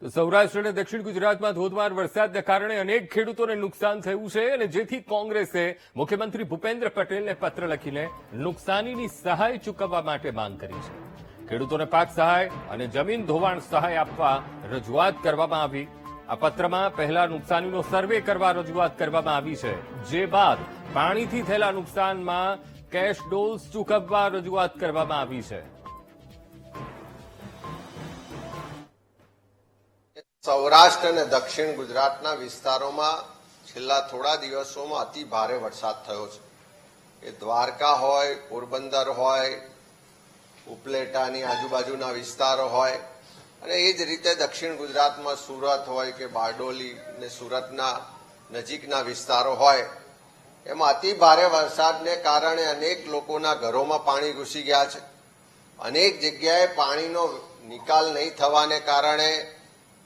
તો સૌરાષ્ટ્ર અને દક્ષિણ ગુજરાતમાં ધોધમાર વરસાદને કારણે અનેક ખેડૂતોને નુકસાન થયું છે અને જેથી કોંગ્રેસે મુખ્યમંત્રી ભૂપેન્દ્ર પટેલને પત્ર લખીને નુકસાનીની સહાય ચૂકવવા માટે માંગ કરી છે। ખેડૂતોને પાક સહાય અને જમીન ધોવાણ સહાય આપવા રજૂઆત કરવામાં આવી। આ પત્રમાં પહેલા નુકસાનીનો સર્વે કરવા રજૂઆત કરવામાં આવી છે, જે બાદ પાણીથી થયેલા નુકસાનમાં કેશ ડોલ્સ ચૂકવવા રજૂઆત કરવામાં આવી છે। સૌરાષ્ટ્ર અને દક્ષિણ ગુજરાતના વિસ્તારોમાં છેલ્લા થોડા દિવસોમાં અતિ ભારે વરસાદ થયો છે। એ દ્વારકા હોય, પોરબંદર હોય, ઉપલેટાની આજુબાજુના વિસ્તારો હોય અને એ જ રીતે દક્ષિણ ગુજરાતમાં સુરત હોય કે બારડોલી ને સુરતના નજીકના વિસ્તારો હોય, એમાં અતિ ભારે વરસાદને કારણે અનેક લોકોના ઘરોમાં પાણી ઘૂસી ગયા છે। અનેક જગ્યાએ પાણીનો નિકાલ નહીં થવાને કારણે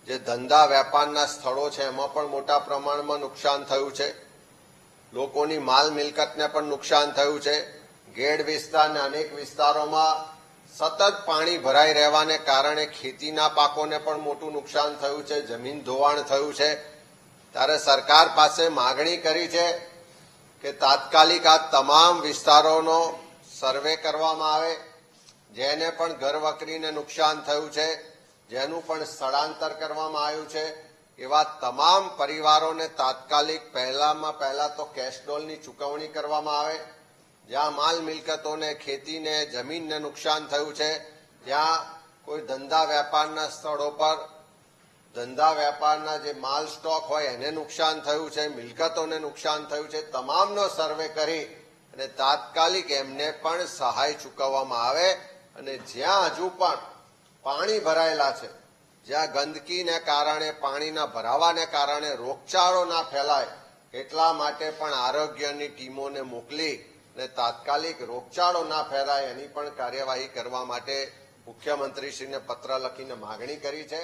જે ધંધા વેપારના સ્થળો છે એમાં પણ મોટા પ્રમાણમાં નુકસાન થયું છે। લોકોની માલ મિલકતને પણ નુકસાન થયું છે। ગેડ વિસ્તારના અનેક વિસ્તારોમાં સતત પાણી ભરાઈ રહેવાને કારણે ખેતીના પાકોને પણ મોટું નુકસાન થયું છે, જમીન ધોવાણ થયું છે। ત્યારે સરકાર પાસે માગણી કરી છે કે તાત્કાલિક આ તમામ વિસ્તારોનો સર્વે કરવામાં આવે, જેને પણ ઘર વકરીને નુકસાન થયું છે, જેનું પણ સ્થળાંતર કરવામાં આવ્યું છે, એવા તમામ પરિવારોને તાત્કાલિક પહેલામાં પહેલા તો કેશ ડોલની ચૂકવણી કરવામાં આવે। જ્યાં માલ મિલકતોને, ખેતીને, જમીનને નુકસાન થયું છે, જ્યાં કોઈ ધંધા વેપારના સ્થળો પર ધંધા વેપારના જે માલ સ્ટોક હોય એને નુકસાન થયું છે, મિલકતોને નુકસાન થયું છે, તમામનો સર્વે કરી અને તાત્કાલિક એમને પણ સહાય ચૂકવવામાં આવે। અને જ્યાં હજુ પણ પાણી ભરાયેલા છે, જ્યાં ગંદકીને કારણે, પાણીના ભરાવાને કારણે રોગચાળો ના ફેલાય એટલા માટે પણ આરોગ્યની ટીમોને મોકલી અને તાત્કાલિક રોગચાળો ના ફેલાય એની પણ કાર્યવાહી કરવા માટે મુખ્યમંત્રીશ્રીને પત્ર લખીને માગણી કરી છે।